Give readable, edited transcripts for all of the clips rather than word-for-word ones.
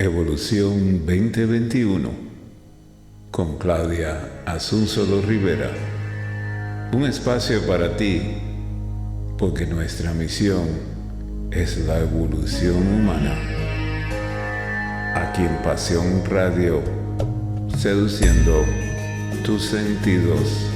Evolución 2021 con Claudia Asunzolo Rivera. Un espacio para ti, porque nuestra misión es la evolución humana. Aquí en Pasión Radio, seduciendo tus sentidos.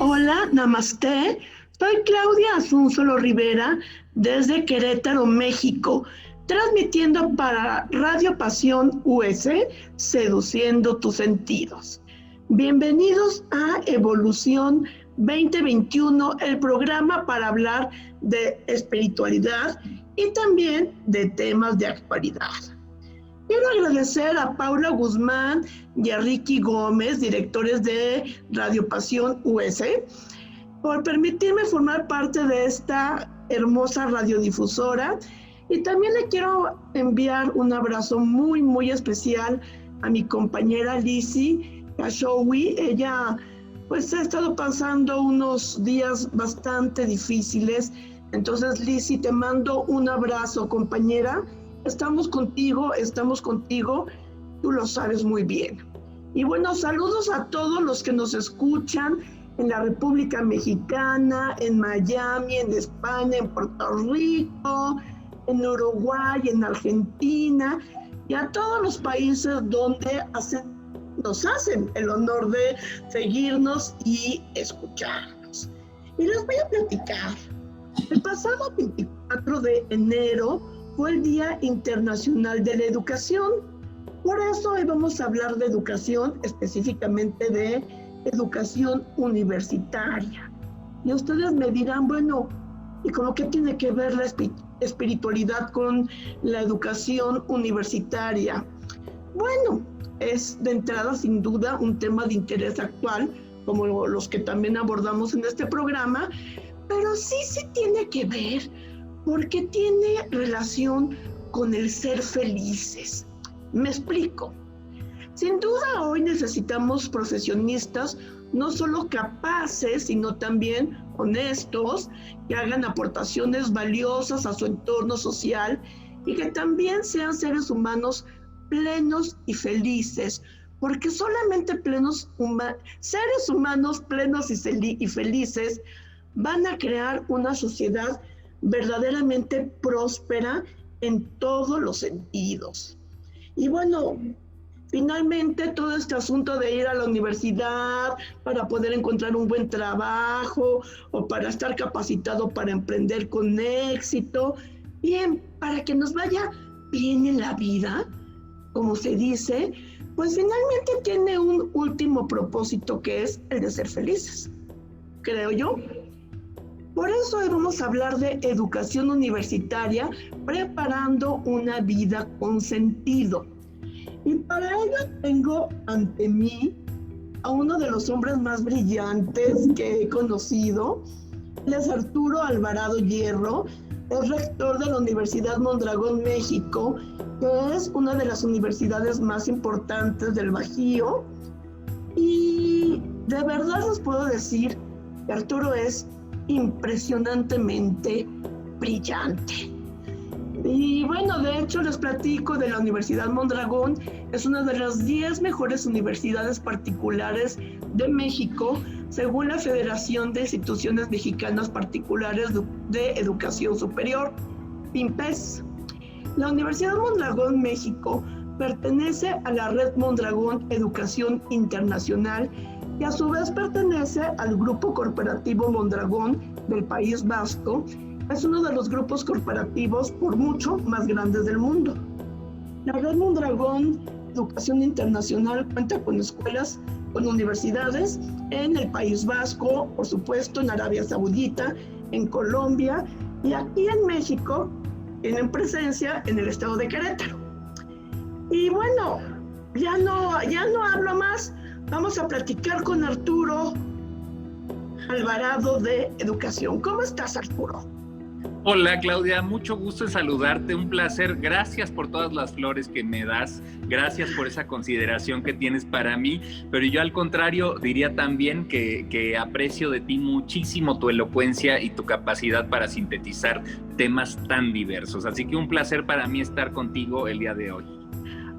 Hola, namaste. Soy Claudia Asunzolo Rivera desde Querétaro, México, transmitiendo para Radio Pasión US, seduciendo tus sentidos. Bienvenidos a Evolución 2021, el programa para hablar de espiritualidad y también de temas de actualidad. Quiero agradecer a Paula Guzmán y a Ricky Gómez, directores de Radio Pasión US, por permitirme formar parte de esta hermosa radiodifusora. Y también le quiero enviar un abrazo muy, muy especial a mi compañera Lizzie Kashowi. Ella pues ha estado pasando unos días bastante difíciles. Entonces, Lizzie, te mando un abrazo, compañera. Estamos contigo, tú lo sabes muy bien. Y bueno, saludos a todos los que nos escuchan en la República Mexicana, en Miami, en España, en Puerto Rico, en Uruguay, en Argentina, y a todos los países donde nos hacen el honor de seguirnos y escucharnos. Y les voy a platicar. El pasado 24 de enero fue el Día Internacional de la Educación. Por eso hoy vamos a hablar de educación, específicamente de educación universitaria. Y ustedes me dirán, bueno, ¿y cómo qué tiene que ver la espiritualidad con la educación universitaria? Bueno, es de entrada sin duda un tema de interés actual, como los que también abordamos en este programa, pero sí tiene que ver porque tiene relación con el ser felices. Me explico. Sin duda hoy necesitamos profesionistas no solo capaces, sino también honestos, que hagan aportaciones valiosas a su entorno social y que también sean seres humanos plenos y felices, porque solamente seres humanos plenos y felices van a crear una sociedad verdaderamente próspera en todos los sentidos. Y bueno, finalmente todo este asunto de ir a la universidad para poder encontrar un buen trabajo o para estar capacitado para emprender con éxito, bien, para que nos vaya bien en la vida, como se dice, pues finalmente tiene un último propósito, que es el de ser felices, creo yo. Por eso hoy vamos a hablar de educación universitaria, preparando una vida con sentido. Y para ello tengo ante mí a uno de los hombres más brillantes que he conocido. Él es Arturo Alvarado Hierro, es rector de la Universidad Mondragón, México, que es una de las universidades más importantes del Bajío. Y de verdad les puedo decir que Arturo es impresionantemente brillante. Y bueno, de hecho les platico de la Universidad Mondragón. Es una de las 10 mejores universidades particulares de México, según la Federación de Instituciones Mexicanas Particulares de Educación Superior, FIMPES. La Universidad Mondragón, México, pertenece a la Red Mondragón Educación Internacional, y a su vez pertenece al Grupo Corporativo Mondragón del País Vasco. Es uno de los grupos corporativos por mucho más grandes del mundo. La Red Mondragón Educación Internacional cuenta con escuelas, con universidades en el País Vasco, por supuesto en Arabia Saudita, en Colombia, y aquí en México tienen presencia en el estado de Querétaro. Y bueno, ya no hablo más. Vamos a platicar con Arturo Alvarado de Educación. ¿Cómo estás, Arturo? Hola Claudia, mucho gusto en saludarte, un placer, gracias por todas las flores que me das, gracias por esa consideración que tienes para mí, pero yo al contrario diría también que aprecio de ti muchísimo tu elocuencia y tu capacidad para sintetizar temas tan diversos, así que un placer para mí estar contigo el día de hoy.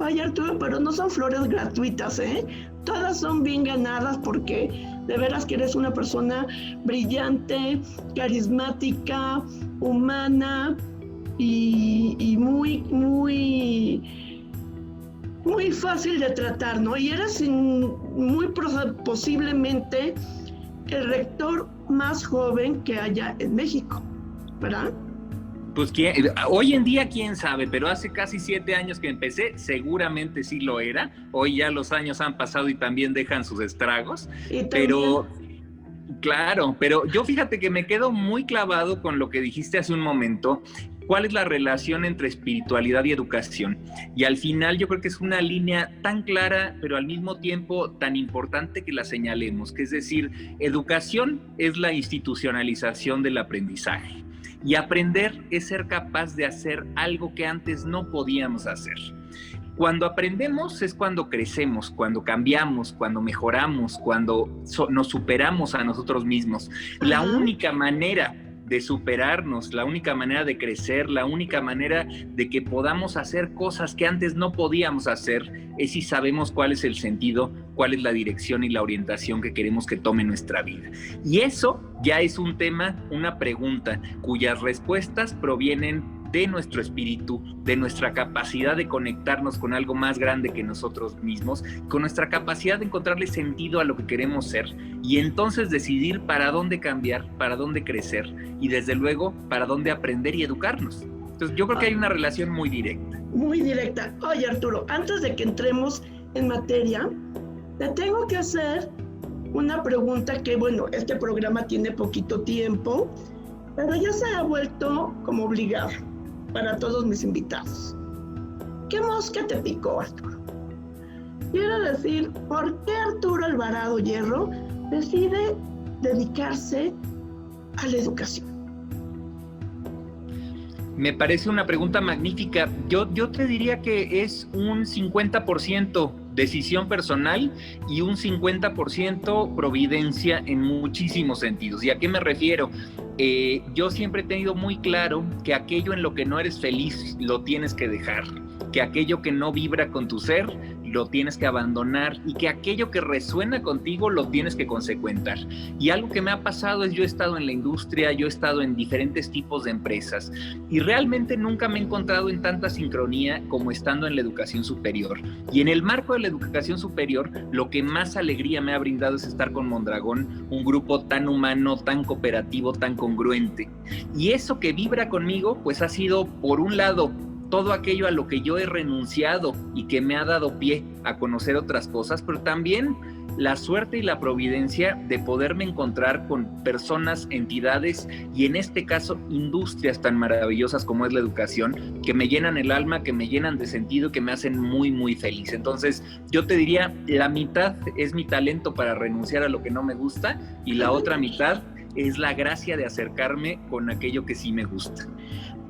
Ay, Arturo, pero no son flores gratuitas, ¿eh? Todas son bien ganadas porque de veras que eres una persona brillante, carismática, humana y muy fácil de tratar, ¿no? Y eres posiblemente el rector más joven que haya en México, ¿verdad? Pues hoy en día quién sabe, pero hace casi 7 años que empecé, seguramente sí lo era. Hoy ya los años han pasado y también dejan sus estragos. Pero claro, pero yo fíjate que me quedo muy clavado con lo que dijiste hace un momento. ¿Cuál es la relación entre espiritualidad y educación? Y al final yo creo que es una línea tan clara, pero al mismo tiempo tan importante que la señalemos, que es decir, educación es la institucionalización del aprendizaje. Y aprender es ser capaz de hacer algo que antes no podíamos hacer. Cuando aprendemos es cuando crecemos, cuando cambiamos, cuando mejoramos, cuando nos superamos a nosotros mismos. La única manera de superarnos, la única manera de crecer, la única manera de que podamos hacer cosas que antes no podíamos hacer es si sabemos cuál es el sentido, cuál es la dirección y la orientación que queremos que tome nuestra vida. Y eso ya es un tema, una pregunta, cuyas respuestas provienen de nuestro espíritu, de nuestra capacidad de conectarnos con algo más grande que nosotros mismos, con nuestra capacidad de encontrarle sentido a lo que queremos ser y entonces decidir para dónde cambiar, para dónde crecer y desde luego para dónde aprender y educarnos. Entonces yo creo que hay una relación muy directa. Muy directa. Oye Arturo, antes de que entremos en materia, te tengo que hacer una pregunta que, bueno, este programa tiene poquito tiempo, pero ya se ha vuelto como obligado para todos mis invitados. ¿Qué mosca te picó, Arturo? Quiero decir, ¿por qué Arturo Alvarado Hierro decide dedicarse a la educación? Me parece una pregunta magnífica. Yo te diría que es un 50% decisión personal y un 50% providencia en muchísimos sentidos. ¿Y a qué me refiero? Yo siempre he tenido muy claro que aquello en lo que no eres feliz lo tienes que dejar, que aquello que no vibra con tu ser lo tienes que abandonar y que aquello que resuena contigo lo tienes que consecuentar. Y algo que me ha pasado es yo he estado en la industria, yo he estado en diferentes tipos de empresas y realmente nunca me he encontrado en tanta sincronía como estando en la educación superior. Y en el marco de la educación superior, lo que más alegría me ha brindado es estar con Mondragón, un grupo tan humano, tan cooperativo, tan congruente. Y eso que vibra conmigo, pues ha sido, por un lado, todo aquello a lo que yo he renunciado y que me ha dado pie a conocer otras cosas, pero también la suerte y la providencia de poderme encontrar con personas, entidades y en este caso industrias tan maravillosas como es la educación, que me llenan el alma, que me llenan de sentido, que me hacen muy, muy feliz. Entonces yo te diría, la mitad es mi talento para renunciar a lo que no me gusta y la otra mitad es la gracia de acercarme con aquello que sí me gusta.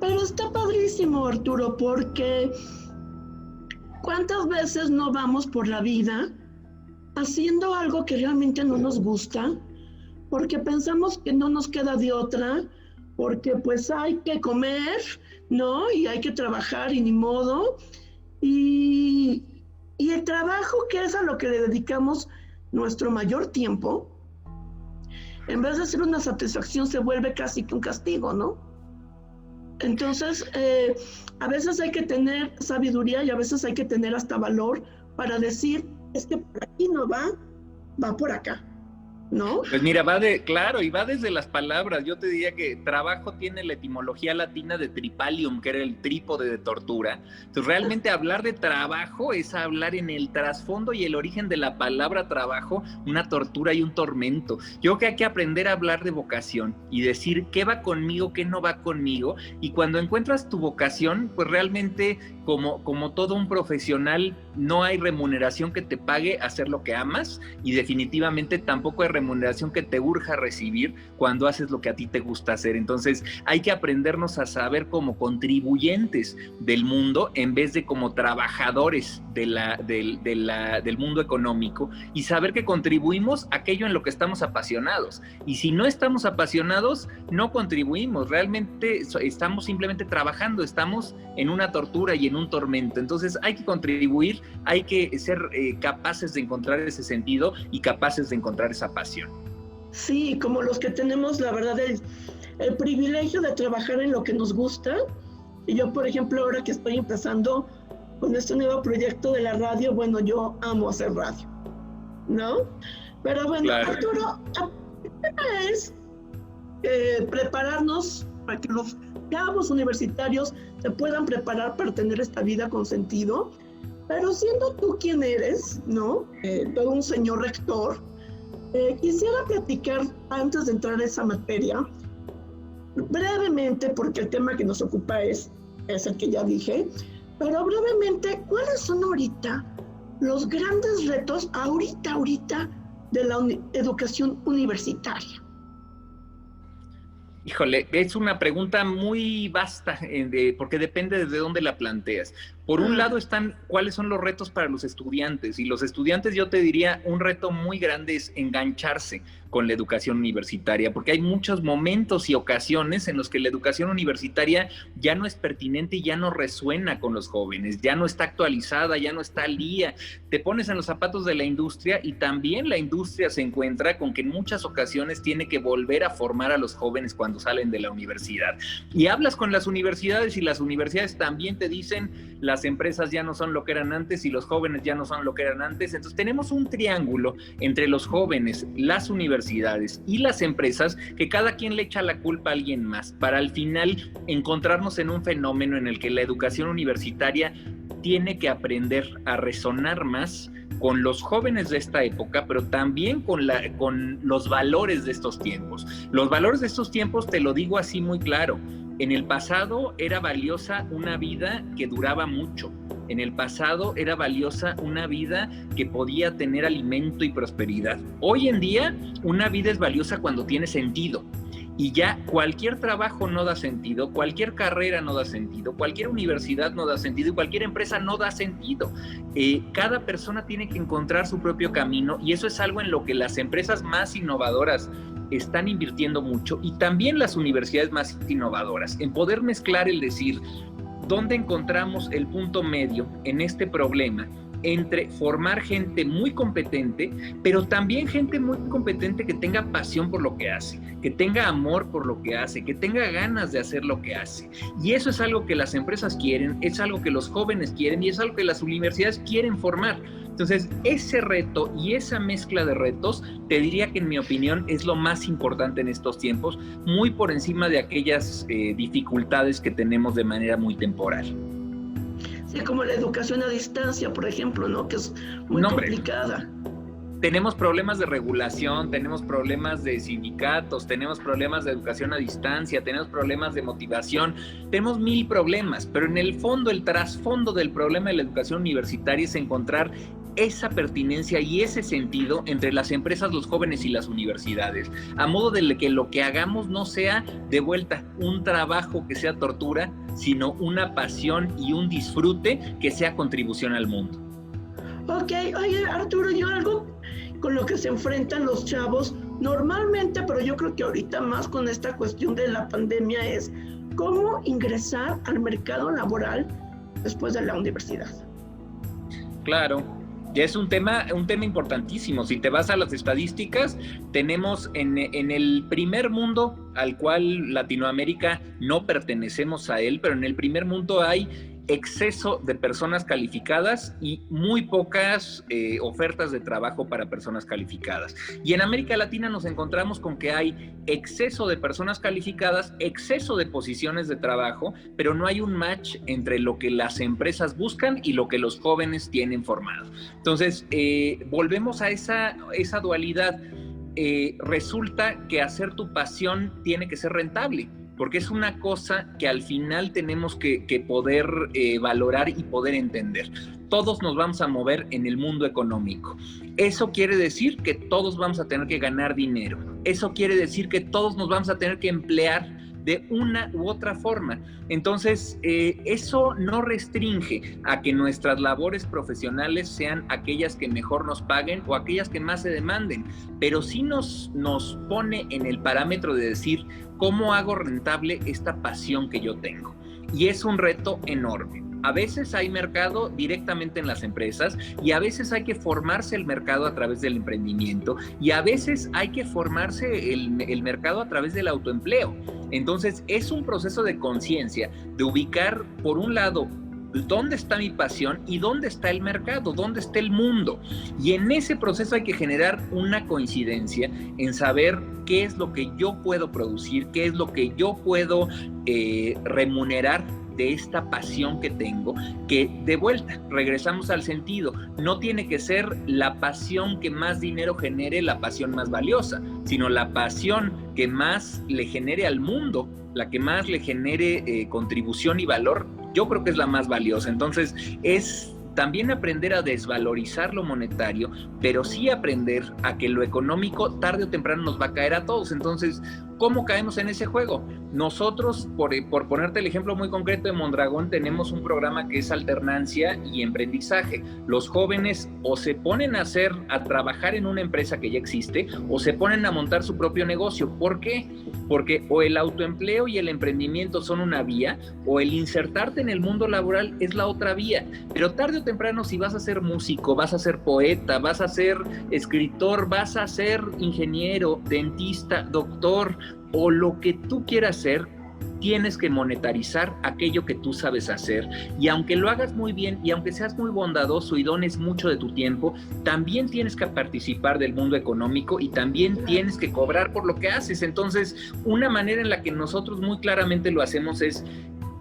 Pero está padrísimo, Arturo, porque ¿cuántas veces no vamos por la vida haciendo algo que realmente no nos gusta? Porque pensamos que no nos queda de otra, porque pues hay que comer, ¿no? Y hay que trabajar y ni modo. Y el trabajo, que es a lo que le dedicamos nuestro mayor tiempo, en vez de ser una satisfacción, se vuelve casi que un castigo, ¿no? Entonces, a veces hay que tener sabiduría y a veces hay que tener hasta valor para decir, es que por aquí no va, va por acá, ¿no? Pues mira, claro, y va desde las palabras. Yo te diría que trabajo tiene la etimología latina de tripalium, que era el trípode de tortura. Entonces, realmente hablar de trabajo es hablar en el trasfondo y el origen de la palabra trabajo, una tortura y un tormento. Yo creo que hay que aprender a hablar de vocación y decir qué va conmigo, qué no va conmigo. Y cuando encuentras tu vocación, pues realmente como todo un profesional no hay remuneración que te pague hacer lo que amas, y definitivamente tampoco hay remuneración que te urja recibir cuando haces lo que a ti te gusta hacer. Entonces hay que aprendernos a saber como contribuyentes del mundo en vez de como trabajadores del mundo económico, y saber que contribuimos aquello en lo que estamos apasionados. Y si no estamos apasionados, no contribuimos, realmente estamos simplemente trabajando, estamos en una tortura y en un tormento. Entonces hay que contribuir, hay que ser capaces de encontrar ese sentido y capaces de encontrar esa pasión. Sí, como los que tenemos, la verdad, el privilegio de trabajar en lo que nos gusta. Y yo, por ejemplo, ahora que estoy empezando con este nuevo proyecto de la radio, bueno, yo amo hacer radio, ¿no? Pero bueno, claro. Arturo, el tema es prepararnos para que los chavos universitarios se puedan preparar para tener esta vida con sentido, pero siendo tú quien eres, ¿no? Todo un señor rector, quisiera platicar, antes de entrar a esa materia, brevemente, porque el tema que nos ocupa es el que ya dije, pero brevemente, ¿cuáles son ahorita los grandes retos ahorita de la educación universitaria? Híjole, es una pregunta muy vasta, porque depende de dónde la planteas. Por un lado están cuáles son los retos para los estudiantes, y los estudiantes, yo te diría, un reto muy grande es engancharse con la educación universitaria, porque hay muchos momentos y ocasiones en los que la educación universitaria ya no es pertinente y ya no resuena con los jóvenes, ya no está actualizada, ya no está al día. Te pones en los zapatos de la industria y también la industria se encuentra con que en muchas ocasiones tiene que volver a formar a los jóvenes cuando salen de la universidad. Y hablas con las universidades y las universidades también te dicen: las empresas ya no son lo que eran antes y los jóvenes ya no son lo que eran antes. Entonces tenemos un triángulo entre los jóvenes, las universidades y las empresas, que cada quien le echa la culpa a alguien más, para al final encontrarnos en un fenómeno en el que la educación universitaria tiene que aprender a resonar más con los jóvenes de esta época, pero también con los valores de estos tiempos. Los valores de estos tiempos, te lo digo así muy claro: en el pasado era valiosa una vida que duraba mucho. En el pasado era valiosa una vida que podía tener alimento y prosperidad. Hoy en día, una vida es valiosa cuando tiene sentido. Y ya cualquier trabajo no da sentido, cualquier carrera no da sentido, cualquier universidad no da sentido y cualquier empresa no da sentido. Cada persona tiene que encontrar su propio camino, y eso es algo en lo que las empresas más innovadoras están invirtiendo mucho, y también las universidades más innovadoras, en poder mezclar el decir, ¿dónde encontramos el punto medio en este problema entre formar gente muy competente, pero también gente muy competente que tenga pasión por lo que hace, que tenga amor por lo que hace, que tenga ganas de hacer lo que hace? Y eso es algo que las empresas quieren, es algo que los jóvenes quieren y es algo que las universidades quieren formar. Entonces, ese reto y esa mezcla de retos, te diría que en mi opinión es lo más importante en estos tiempos, muy por encima de aquellas dificultades que tenemos de manera muy temporal. Sí, como la educación a distancia, por ejemplo, ¿no? Que es muy complicada. Tenemos problemas de regulación, tenemos problemas de sindicatos, tenemos problemas de educación a distancia, tenemos problemas de motivación, tenemos 1000 problemas, pero en el fondo, el trasfondo del problema de la educación universitaria es encontrar esa pertinencia y ese sentido entre las empresas, los jóvenes y las universidades, a modo de que lo que hagamos no sea de vuelta un trabajo que sea tortura, sino una pasión y un disfrute que sea contribución al mundo. Ok, oye Arturo, yo algo con lo que se enfrentan los chavos normalmente, pero yo creo que ahorita más con esta cuestión de la pandemia, es cómo ingresar al mercado laboral después de la universidad. Claro. Ya es un tema importantísimo. Si te vas a las estadísticas, tenemos en el primer mundo, al cual Latinoamérica no pertenecemos a él, pero en el primer mundo hay exceso de personas calificadas y muy pocas ofertas de trabajo para personas calificadas. Y en América Latina nos encontramos con que hay exceso de personas calificadas, exceso de posiciones de trabajo, pero no hay un match entre lo que las empresas buscan y lo que los jóvenes tienen formado. Entonces, volvemos a esa dualidad. Resulta que hacer tu pasión tiene que ser rentable. porque es una cosa que al final tenemos que poder valorar y poder entender. Todos nos vamos a mover en el mundo económico. Eso quiere decir que todos vamos a tener que ganar dinero. Eso quiere decir que todos nos vamos a tener que emplear de una u otra forma. Entonces, eso no restringe a que nuestras labores profesionales sean aquellas que mejor nos paguen o aquellas que más se demanden, pero sí nos pone en el parámetro de decir cómo hago rentable esta pasión que yo tengo. Y es un reto enorme. A veces hay mercado directamente en las empresas y a veces hay que formarse el mercado a través del emprendimiento y a veces hay que formarse el mercado a través del autoempleo. Entonces es un proceso de conciencia, de ubicar por un lado dónde está mi pasión y dónde está el mercado, dónde está el mundo. Y en ese proceso hay que generar una coincidencia en saber qué es lo que yo puedo producir, qué es lo que yo puedo remunerar de esta pasión que tengo, que de vuelta, regresamos al sentido, no tiene que ser la pasión que más dinero genere la pasión más valiosa, sino la pasión que más le genere al mundo, la que más le genere contribución y valor, yo creo que es la más valiosa. Entonces, es también aprender a desvalorizar lo monetario, pero sí aprender a que lo económico tarde o temprano nos va a caer a todos. Entonces, ¿cómo caemos en ese juego? Nosotros, por ponerte el ejemplo muy concreto de Mondragón, tenemos un programa que es alternancia y emprendizaje. Los jóvenes o se ponen a trabajar en una empresa que ya existe o se ponen a montar su propio negocio. ¿Por qué? Porque o el autoempleo y el emprendimiento son una vía o el insertarte en el mundo laboral es la otra vía. Pero tarde o temprano, si vas a ser músico, vas a ser poeta, vas a ser escritor, vas a ser ingeniero, dentista, doctor o lo que tú quieras ser, tienes que monetarizar aquello que tú sabes hacer. Y aunque lo hagas muy bien y aunque seas muy bondadoso y dones mucho de tu tiempo, también tienes que participar del mundo económico y también tienes que cobrar por lo que haces. Entonces, una manera en la que nosotros muy claramente lo hacemos es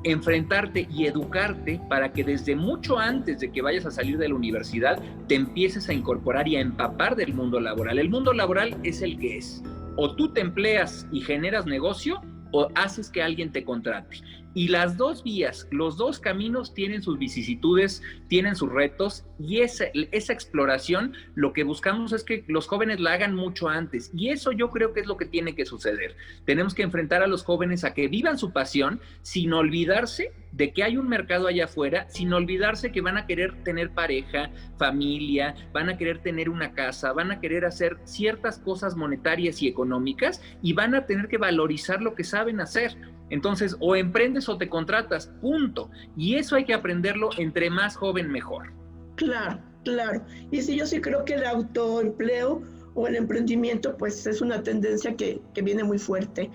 enfrentarte y educarte para que desde mucho antes de que vayas a salir de la universidad te empieces a incorporar y a empapar del mundo laboral. El mundo laboral es el que es. O tú te empleas y generas negocio o haces que alguien te contrate. Y las dos vías, los dos caminos tienen sus vicisitudes, tienen sus retos y esa exploración lo que buscamos es que los jóvenes la hagan mucho antes y eso yo creo que es lo que tiene que suceder. Tenemos que enfrentar a los jóvenes a que vivan su pasión sin olvidarse de que hay un mercado allá afuera, sin olvidarse que van a querer tener pareja, familia, van a querer tener una casa, van a querer hacer ciertas cosas monetarias y económicas y van a tener que valorizar lo que saben hacer. Entonces, o emprendes o te contratas, punto. Y eso hay que aprenderlo entre más joven mejor. Claro, claro. Y sí, yo sí creo que el autoempleo o el emprendimiento, pues es una tendencia que viene muy fuerte.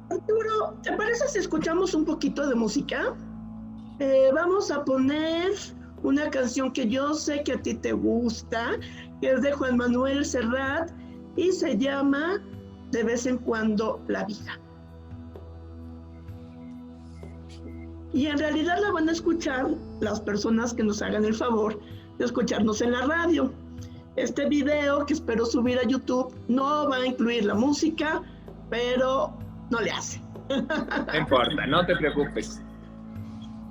Arturo, ¿te parece si escuchamos un poquito de música? Vamos a poner una canción que yo sé que a ti te gusta, que es de Juan Manuel Serrat y se llama De vez en cuando la vida. Y en realidad la van a escuchar las personas que nos hagan el favor de escucharnos en la radio. Este video que espero subir a YouTube no va a incluir la música, pero no le hace. No importa, no te preocupes.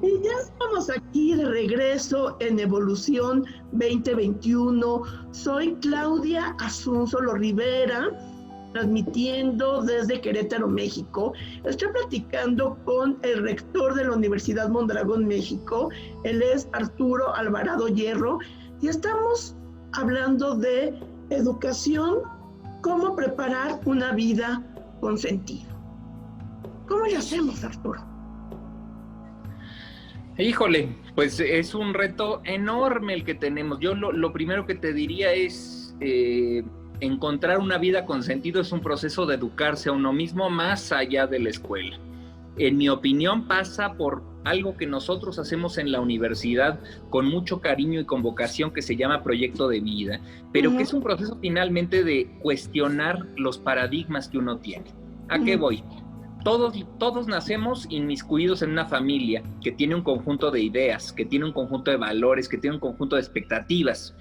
Y ya estamos aquí de regreso en Evolución 2021. Soy Claudia Asunzolo Rivera, transmitiendo desde Querétaro, México. Estoy platicando con el rector de la Universidad Mondragón, México. Él es Arturo Alvarado Hierro y estamos hablando de educación, cómo preparar una vida con sentido. ¿Cómo le hacemos, Arturo? Híjole, pues es un reto enorme el que tenemos. Yo lo primero que te diría es encontrar una vida con sentido es un proceso de educarse a uno mismo más allá de la escuela. En mi opinión pasa por algo que nosotros hacemos en la universidad con mucho cariño y con vocación que se llama proyecto de vida, pero que es un proceso finalmente de cuestionar los paradigmas que uno tiene. ¿A qué voy? Todos nacemos inmiscuidos en una familia que tiene un conjunto de ideas, que tiene un conjunto de valores, que tiene un conjunto de expectativas.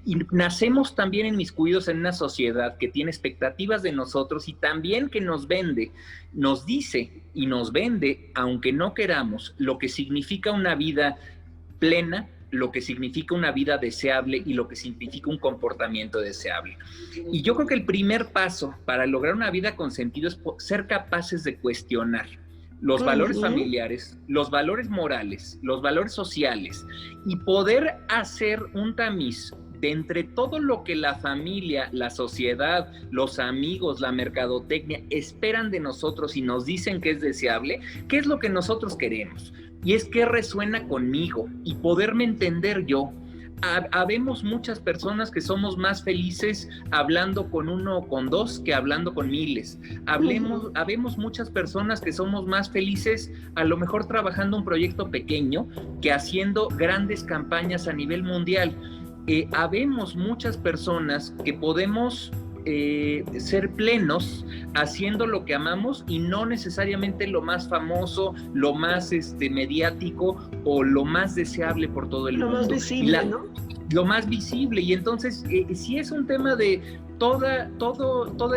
Y nacemos también inmiscuidos en una sociedad que tiene expectativas de nosotros y también que nos vende, nos dice y nos vende, aunque no queramos, lo que significa una vida plena, lo que significa una vida deseable y lo que significa un comportamiento deseable. Y yo creo que el primer paso para lograr una vida con sentido es ser capaces de cuestionar los valores familiares, los valores morales, los valores sociales y poder hacer un tamiz de entre todo lo que la familia, la sociedad, los amigos, la mercadotecnia esperan de nosotros y nos dicen que es deseable, qué es lo que nosotros queremos. Y es que resuena conmigo y poderme entender yo. Habemos muchas personas que somos más felices hablando con uno o con dos que hablando con miles. Habemos muchas personas que somos más felices a lo mejor trabajando un proyecto pequeño que haciendo grandes campañas a nivel mundial. Habemos muchas personas que podemos ser plenos haciendo lo que amamos y no necesariamente lo más famoso, lo más mediático o lo más deseable por todo el mundo. Lo más visible, ¿no? Lo más visible. Y entonces, sí es un tema de toda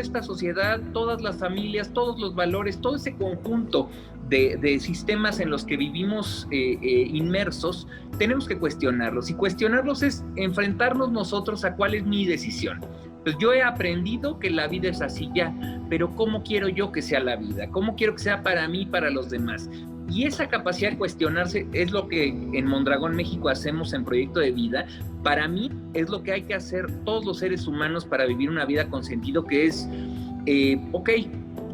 esta sociedad, todas las familias, todos los valores, todo ese conjunto de sistemas en los que vivimos inmersos, tenemos que cuestionarlos. Y cuestionarlos es enfrentarnos nosotros a cuál es mi decisión. Pues yo he aprendido que la vida es así ya, pero ¿cómo quiero yo que sea la vida? ¿Cómo quiero que sea para mí y para los demás? Y esa capacidad de cuestionarse es lo que en Mondragón México hacemos en Proyecto de Vida. Para mí es lo que hay que hacer todos los seres humanos para vivir una vida con sentido, que es,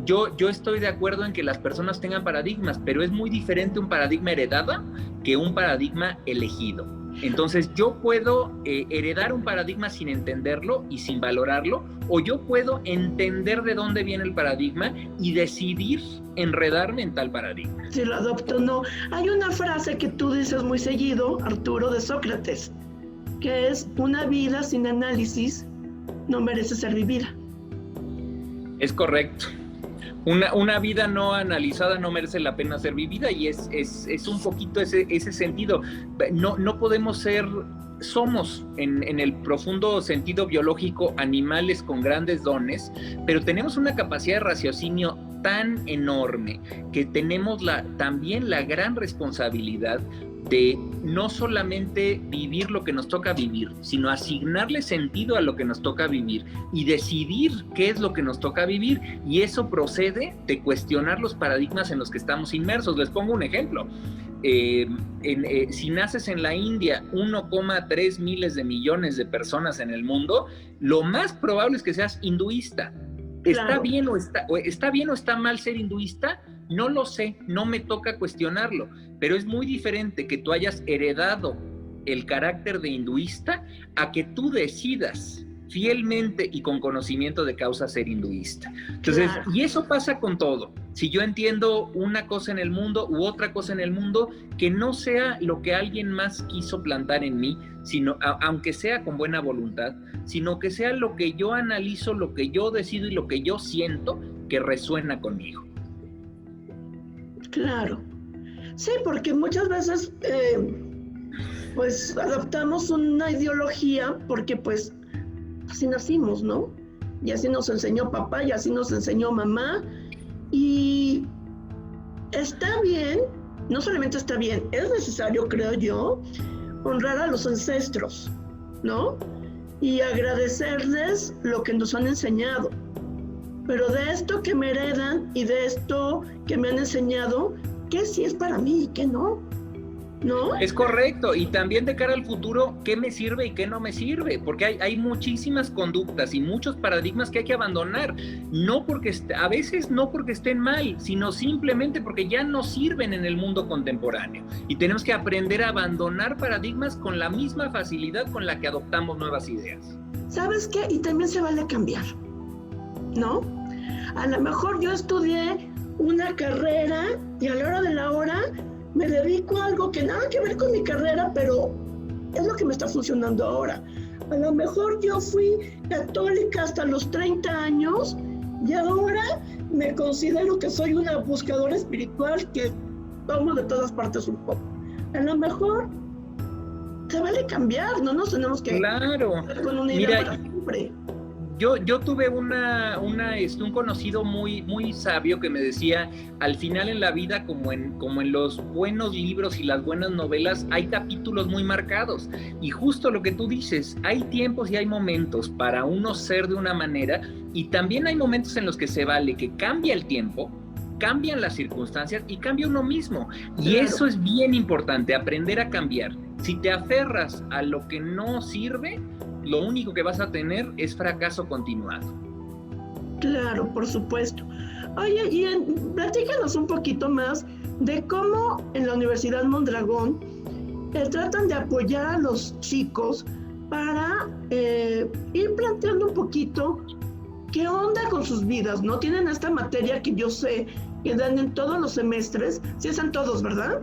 yo estoy de acuerdo en que las personas tengan paradigmas, pero es muy diferente un paradigma heredado que un paradigma elegido. Entonces yo puedo heredar un paradigma sin entenderlo y sin valorarlo, o yo puedo entender de dónde viene el paradigma y decidir enredarme en tal paradigma. Si lo adopto o no. Hay una frase que tú dices muy seguido, Arturo, de Sócrates, que es: una vida sin análisis no merece ser vivida. Es correcto. Una vida no analizada no merece la pena ser vivida, y es un poquito ese sentido. No podemos ser, somos en el profundo sentido biológico animales con grandes dones, pero tenemos una capacidad de raciocinio tan enorme que tenemos también la gran responsabilidad de no solamente vivir lo que nos toca vivir, sino asignarle sentido a lo que nos toca vivir y decidir qué es lo que nos toca vivir, y eso procede de cuestionar los paradigmas en los que estamos inmersos. Les pongo un ejemplo. Si naces en la India, 1,3 miles de millones de personas en el mundo, lo más probable es que seas hinduista. Claro. ¿Está bien o está mal ser hinduista? No lo sé, no me toca cuestionarlo, pero es muy diferente que tú hayas heredado el carácter de hinduista a que tú decidas fielmente y con conocimiento de causa ser hinduista. Entonces, claro. Y eso pasa con todo. Si yo entiendo una cosa en el mundo u otra cosa en el mundo, que no sea lo que alguien más quiso plantar en mí, sino, aunque sea con buena voluntad, sino que sea lo que yo analizo, lo que yo decido y lo que yo siento que resuena conmigo. Claro. Sí, porque muchas veces pues adoptamos una ideología porque pues así nacimos, ¿no? Y así nos enseñó papá y así nos enseñó mamá, y está bien, no solamente está bien, es necesario, creo yo, honrar a los ancestros, ¿no? Y agradecerles lo que nos han enseñado. Pero de esto que me heredan y de esto que me han enseñado, ¿qué sí es para mí y qué no? ¿No? Es correcto. Y también de cara al futuro, ¿qué me sirve y qué no me sirve? Porque hay muchísimas conductas y muchos paradigmas que hay que abandonar. A veces no porque estén mal, sino simplemente porque ya no sirven en el mundo contemporáneo. Y tenemos que aprender a abandonar paradigmas con la misma facilidad con la que adoptamos nuevas ideas. ¿Sabes qué? Y también se vale cambiar, ¿no? A lo mejor yo estudié una carrera y a la hora de la hora me dedico a algo que nada que ver con mi carrera, pero es lo que me está funcionando ahora. A lo mejor yo fui católica hasta los 30 años Y ahora me considero que soy una buscadora espiritual que tomo de todas partes un poco. A lo mejor se vale cambiar, no nos tenemos que hacer con una idea para siempre. Yo tuve un conocido muy sabio que me decía, al final en la vida, como en los buenos libros y las buenas novelas, hay capítulos muy marcados. Y justo lo que tú dices, hay tiempos y hay momentos para uno ser de una manera, y también hay momentos en los que se vale que cambia el tiempo, cambian las circunstancias y cambia uno mismo. Y eso es bien importante, aprender a cambiar. Si te aferras a lo que no sirve, lo único que vas a tener es fracaso continuado. Claro, por supuesto. Oye, y platícanos un poquito más de cómo en la Universidad Mondragón tratan de apoyar a los chicos para ir planteando un poquito qué onda con sus vidas, ¿no? Tienen esta materia que yo sé que dan en todos los semestres, sí están todos, ¿verdad?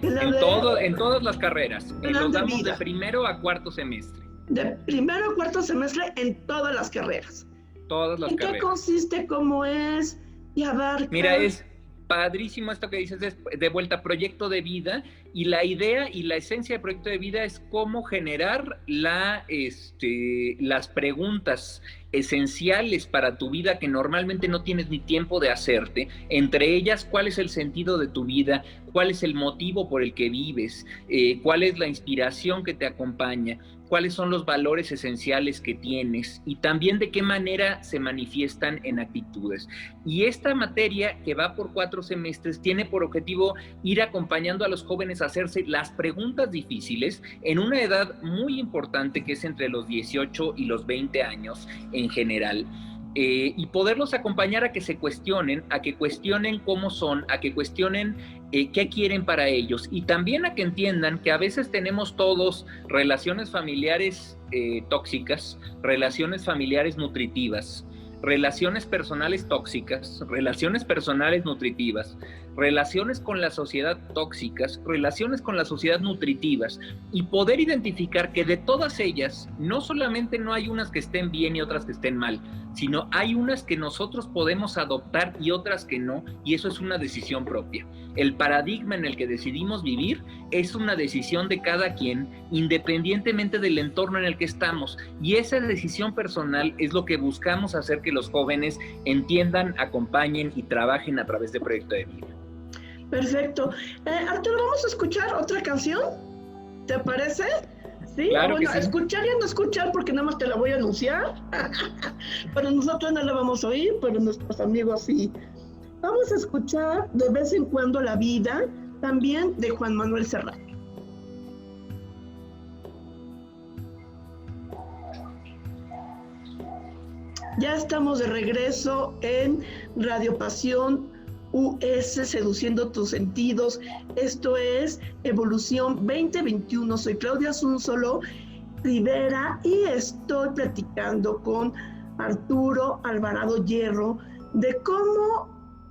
En todas las carreras, los damos de primero a cuarto semestre. De primero a cuarto semestre en todas las carreras. Todas las carreras. ¿En qué consiste? ¿Cómo es? Y abarca... Mira, es padrísimo esto que dices de vuelta, proyecto de vida, y la idea y la esencia del proyecto de vida es cómo generar las preguntas esenciales para tu vida que normalmente no tienes ni tiempo de hacerte, entre ellas, ¿cuál es el sentido de tu vida? ¿Cuál es el motivo por el que vives? ¿Cuál es la inspiración que te acompaña? ¿Cuáles son los valores esenciales que tienes? Y también de qué manera se manifiestan en actitudes. Y esta materia, que va por 4 semestres, tiene por objetivo ir acompañando a los jóvenes a hacerse las preguntas difíciles en una edad muy importante, que es entre los 18 y los 20 años en general. Y poderlos acompañar a que se cuestionen, a que cuestionen cómo son, a que cuestionen qué quieren para ellos, y también a que entiendan que a veces tenemos todos relaciones familiares tóxicas, relaciones familiares nutritivas, relaciones personales tóxicas, relaciones personales nutritivas, relaciones con la sociedad tóxicas, relaciones con la sociedad nutritivas, y poder identificar que de todas ellas no solamente no hay unas que estén bien y otras que estén mal, sino hay unas que nosotros podemos adoptar y otras que no, y eso es una decisión propia. El paradigma en el que decidimos vivir es una decisión de cada quien, independientemente del entorno en el que estamos, y esa decisión personal es lo que buscamos hacer que los jóvenes entiendan, acompañen y trabajen a través de Proyecto de Vida. Perfecto. Arturo, ¿vamos a escuchar otra canción? ¿Te parece? Sí, claro, bueno, que sí. Escuchar y no escuchar porque nada más te la voy a anunciar. Pero nosotros no la vamos a oír, pero nuestros amigos sí. Vamos a escuchar de vez en cuando La Vida, también de Juan Manuel Serrat. Ya estamos de regreso en Radio Pasión US, seduciendo tus sentidos. Esto es Evolución 2021. Soy Claudia Asúnzolo Rivera y estoy platicando con Arturo Alvarado Hierro de cómo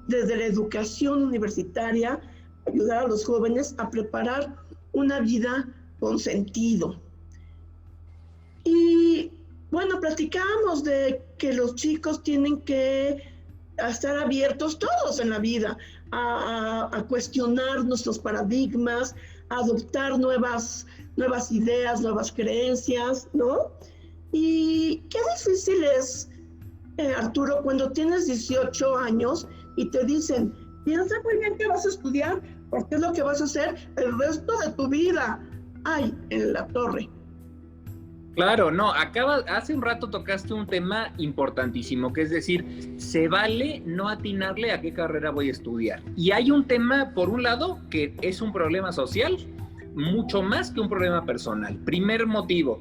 desde la educación universitaria ayudar a los jóvenes a preparar una vida con sentido. Y bueno, platicábamos de que los chicos tienen que estar abiertos todos en la vida a cuestionar nuestros paradigmas, a adoptar nuevas ideas, nuevas creencias, ¿no? Y qué difícil es, Arturo, cuando tienes 18 años y te dicen, piensa muy bien qué vas a estudiar, porque es lo que vas a hacer el resto de tu vida. Ay, en la torre. Claro, no, hace un rato tocaste un tema importantísimo, que es decir, se vale no atinarle a qué carrera voy a estudiar. Y hay un tema, por un lado, que es un problema social, mucho más que un problema personal. Primer motivo,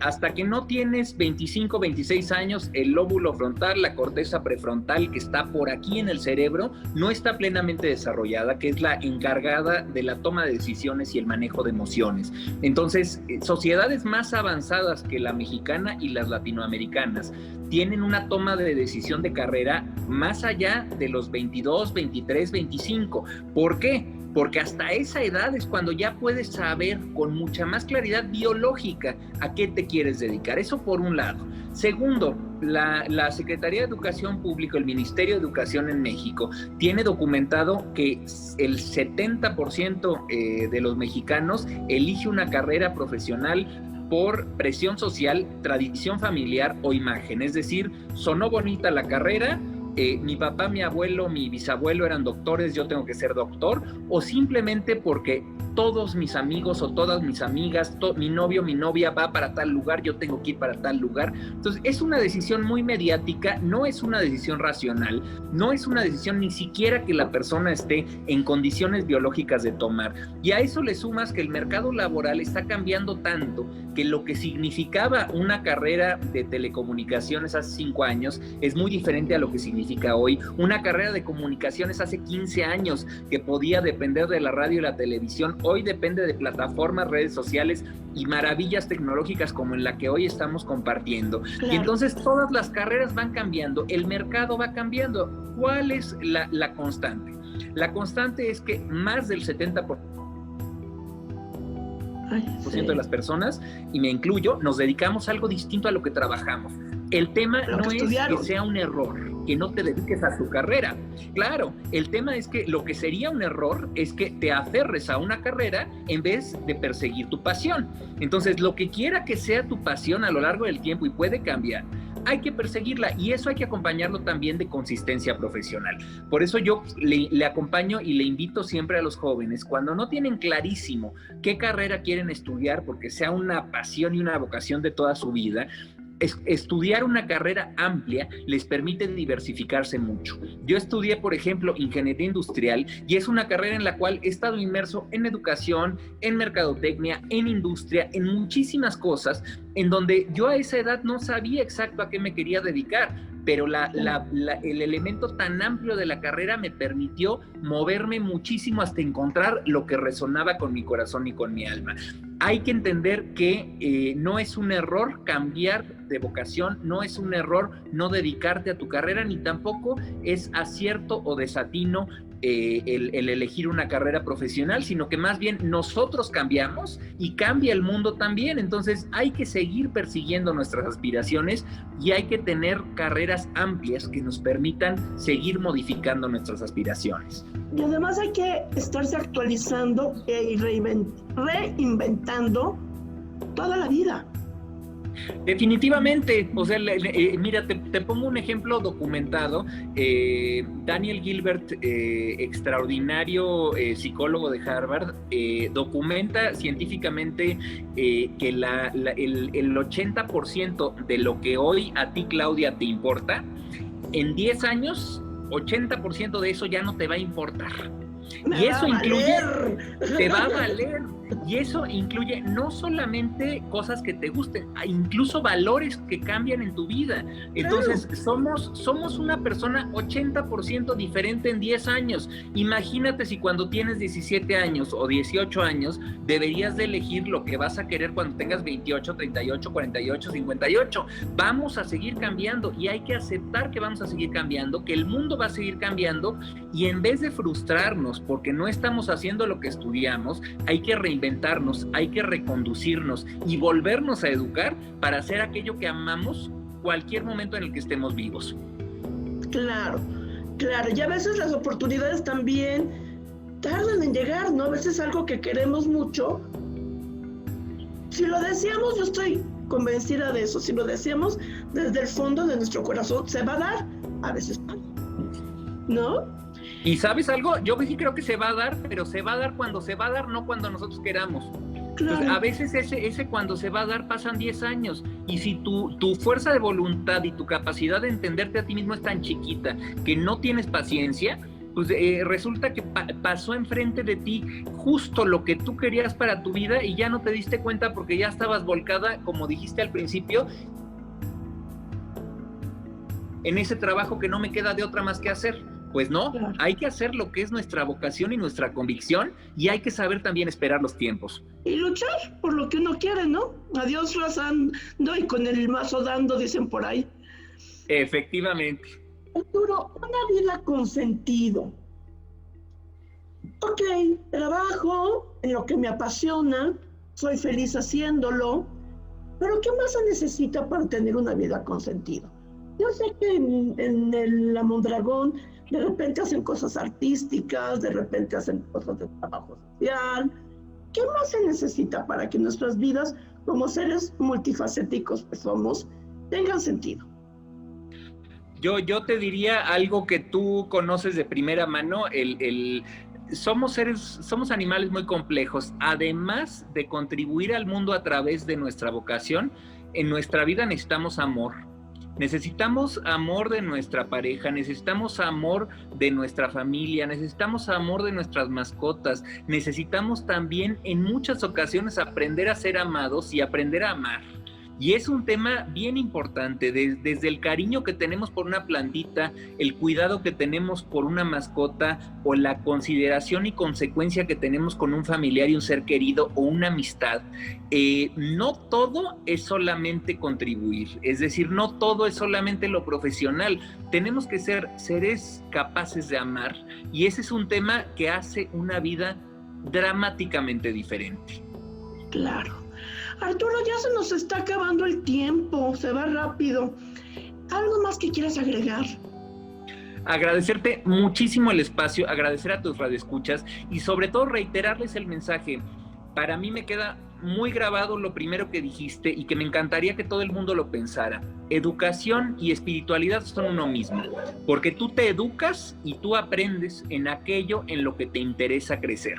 hasta que no tienes 25, 26 años, el lóbulo frontal, la corteza prefrontal que está por aquí en el cerebro, no está plenamente desarrollada, que es la encargada de la toma de decisiones y el manejo de emociones. Entonces, sociedades más avanzadas que la mexicana y las latinoamericanas tienen una toma de decisión de carrera más allá de los 22, 23, 25. ¿Por qué? Porque hasta esa edad es cuando ya puedes saber con mucha más claridad biológica a qué te quieres dedicar. Eso por un lado. Segundo, la Secretaría de Educación Pública, el Ministerio de Educación en México, tiene documentado que el 70% de los mexicanos elige una carrera profesional por presión social, tradición familiar o imagen. Es decir, sonó bonita la carrera, mi papá, mi abuelo, mi bisabuelo eran doctores, yo tengo que ser doctor, o simplemente porque todos mis amigos o todas mis amigas, mi novio, mi novia va para tal lugar, yo tengo que ir para tal lugar. Entonces es una decisión muy mediática, no es una decisión racional, no es una decisión ni siquiera que la persona esté en condiciones biológicas de tomar. Y a eso le sumas que el mercado laboral está cambiando tanto que lo que significaba una carrera de telecomunicaciones hace 5 años es muy diferente a lo que significa hoy. Una carrera de comunicaciones hace 15 años que podía depender de la radio y la televisión, hoy depende de plataformas, redes sociales y maravillas tecnológicas como en la que hoy estamos compartiendo. Claro. Y entonces todas las carreras van cambiando, el mercado va cambiando. ¿Cuál es la constante? La constante es que más del 70% de las personas, y me incluyo, nos dedicamos a algo distinto a lo que trabajamos. El tema no es que sea un error, que no te dediques a tu carrera. Claro, el tema es que lo que sería un error es que te aferres a una carrera en vez de perseguir tu pasión. Entonces, lo que quiera que sea tu pasión a lo largo del tiempo y puede cambiar, hay que perseguirla y eso hay que acompañarlo también de consistencia profesional. Por eso yo le acompaño y le invito siempre a los jóvenes, cuando no tienen clarísimo qué carrera quieren estudiar, porque sea una pasión y una vocación de toda su vida, estudiar una carrera amplia les permite diversificarse mucho. Yo estudié, por ejemplo, ingeniería industrial y es una carrera en la cual he estado inmerso en educación, en mercadotecnia, en industria, en muchísimas cosas, en donde yo a esa edad no sabía exacto a qué me quería dedicar, pero el elemento tan amplio de la carrera me permitió moverme muchísimo hasta encontrar lo que resonaba con mi corazón y con mi alma. Hay que entender que no es un error cambiar de vocación, no es un error no dedicarte a tu carrera, ni tampoco es acierto o desatino el elegir una carrera profesional, sino que más bien nosotros cambiamos y cambia el mundo también. Entonces hay que seguir persiguiendo nuestras aspiraciones y hay que tener carreras amplias que nos permitan seguir modificando nuestras aspiraciones. Y además hay que estarse actualizando y reinventando toda la vida. Definitivamente, o sea, mira, te pongo un ejemplo documentado. Daniel Gilbert, extraordinario psicólogo de Harvard, documenta científicamente que el 80% de lo que hoy a ti, Claudia, te importa, en 10 años, 80% de eso ya no te va a importar. Y eso incluye, te va a valer. Y eso incluye no solamente cosas que te gusten, incluso valores que cambian en tu vida. Entonces, somos una persona 80% diferente en 10 años. Imagínate si cuando tienes 17 años o 18 años, deberías de elegir lo que vas a querer cuando tengas 28, 38, 48, 58. Vamos a seguir cambiando y hay que aceptar que vamos a seguir cambiando, que el mundo va a seguir cambiando, y en vez de frustrarnos porque no estamos haciendo lo que estudiamos, hay que reinventarnos, hay que reconducirnos y volvernos a educar para hacer aquello que amamos cualquier momento en el que estemos vivos. Claro, y a veces las oportunidades también tardan en llegar, ¿no? A veces algo que queremos mucho, si lo deseamos, yo estoy convencida de eso, si lo deseamos desde el fondo de nuestro corazón, se va a dar, a veces ¿no? ¿Y sabes algo? Yo sí creo que se va a dar, pero se va a dar cuando se va a dar, no cuando nosotros queramos. Claro. Entonces, a veces ese cuando se va a dar pasan 10 años, y si tu fuerza de voluntad y tu capacidad de entenderte a ti mismo es tan chiquita que no tienes paciencia, pues resulta que pasó enfrente de ti justo lo que tú querías para tu vida y ya no te diste cuenta porque ya estabas volcada, como dijiste al principio, en ese trabajo que no me queda de otra más que hacer. Pues no, claro. Hay que hacer lo que es nuestra vocación y nuestra convicción, y hay que saber también esperar los tiempos. Y luchar por lo que uno quiere, ¿no? A Dios razando y con el mazo dando, dicen por ahí. Efectivamente. Arturo, una vida con sentido. Ok, trabajo en lo que me apasiona, soy feliz haciéndolo, pero ¿qué más se necesita para tener una vida con sentido? Yo sé que la Mondragón de repente hacen cosas artísticas, de repente hacen cosas de trabajo social. ¿Qué más se necesita para que nuestras vidas, como seres multifacéticos que somos, tengan sentido? Yo te diría algo que tú conoces de primera mano, somos animales muy complejos. Además de contribuir al mundo a través de nuestra vocación, en nuestra vida necesitamos amor. Necesitamos amor de nuestra pareja, necesitamos amor de nuestra familia, necesitamos amor de nuestras mascotas, necesitamos también en muchas ocasiones aprender a ser amados y aprender a amar. Y es un tema bien importante, desde el cariño que tenemos por una plantita, el cuidado que tenemos por una mascota o la consideración y consecuencia que tenemos con un familiar y un ser querido o una amistad. No todo es solamente contribuir, es decir, no todo es solamente lo profesional. Tenemos que ser seres capaces de amar y ese es un tema que hace una vida dramáticamente diferente. Claro. Arturo, ya se nos está acabando el tiempo, se va rápido. ¿Algo más que quieras agregar? Agradecerte muchísimo el espacio, agradecer a tus radioescuchas y sobre todo reiterarles el mensaje. Para mí me queda muy grabado lo primero que dijiste y que me encantaría que todo el mundo lo pensara. Educación y espiritualidad son uno mismo, porque tú te educas y tú aprendes en aquello en lo que te interesa crecer.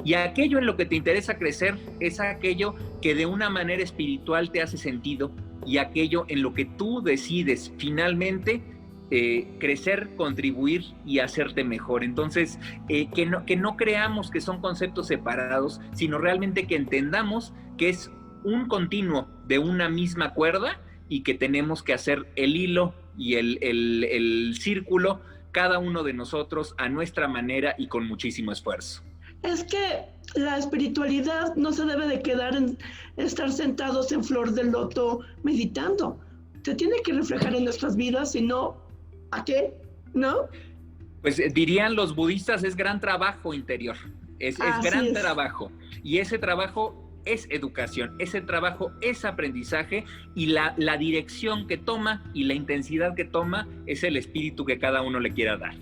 Y aquello en lo que te interesa crecer es aquello que de una manera espiritual te hace sentido y aquello en lo que tú decides finalmente crecer, contribuir y hacerte mejor. Entonces, que no creamos que son conceptos separados, sino realmente que entendamos que es un continuo de una misma cuerda y que tenemos que hacer el hilo y el círculo cada uno de nosotros a nuestra manera y con muchísimo esfuerzo. Es que la espiritualidad no se debe de quedar en estar sentados en flor de loto meditando. Se tiene que reflejar en nuestras vidas, si no, ¿a qué? ¿No? Pues dirían los budistas, es gran trabajo interior, es gran trabajo. Y ese trabajo es educación, ese trabajo es aprendizaje y la dirección que toma y la intensidad que toma es el espíritu que cada uno le quiera dar.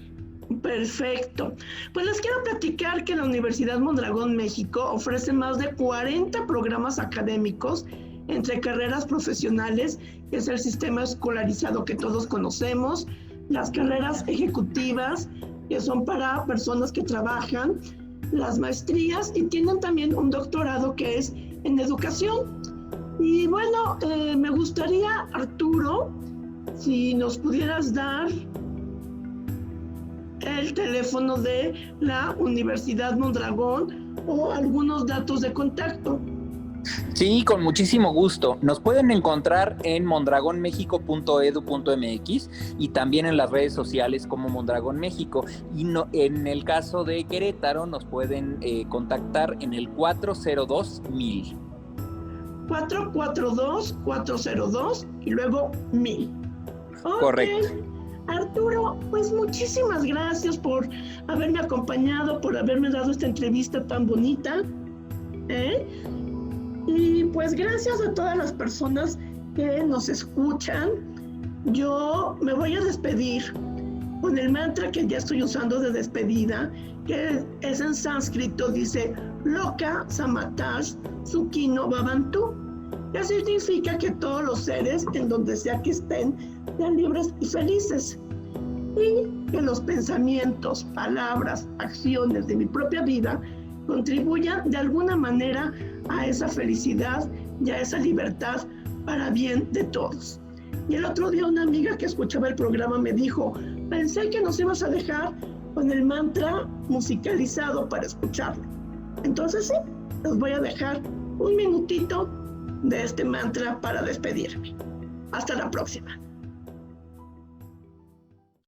Perfecto. Pues les quiero platicar que la Universidad Mondragón México ofrece más de 40 programas académicos entre carreras profesionales, que es el sistema escolarizado que todos conocemos, las carreras ejecutivas, que son para personas que trabajan, las maestrías y tienen también un doctorado que es en educación. Y bueno, me gustaría, Arturo, si nos pudieras dar el teléfono de la Universidad Mondragón o algunos datos de contacto. Sí, con muchísimo gusto. Nos pueden encontrar en mondragonmexico.edu.mx y también en las redes sociales como Mondragón México. Y en el caso de Querétaro nos pueden contactar en el 402-1000. 442-402 y luego 1000. Okay. Correcto. Arturo, pues muchísimas gracias por haberme acompañado, por haberme dado esta entrevista tan bonita. Y pues gracias a todas las personas que nos escuchan. Yo me voy a despedir con el mantra que ya estoy usando de despedida, que es en sánscrito, dice Loka Samatash Sukino Bhavantu, que significa que todos los seres, en donde sea que estén, sean libres y felices, y que los pensamientos, palabras, acciones de mi propia vida contribuyan de alguna manera a esa felicidad y a esa libertad para bien de todos. Y el otro día una amiga que escuchaba el programa me dijo, pensé que nos ibas a dejar con el mantra musicalizado para escucharlo. Entonces sí, les voy a dejar un minutito de este mantra para despedirme. Hasta la próxima.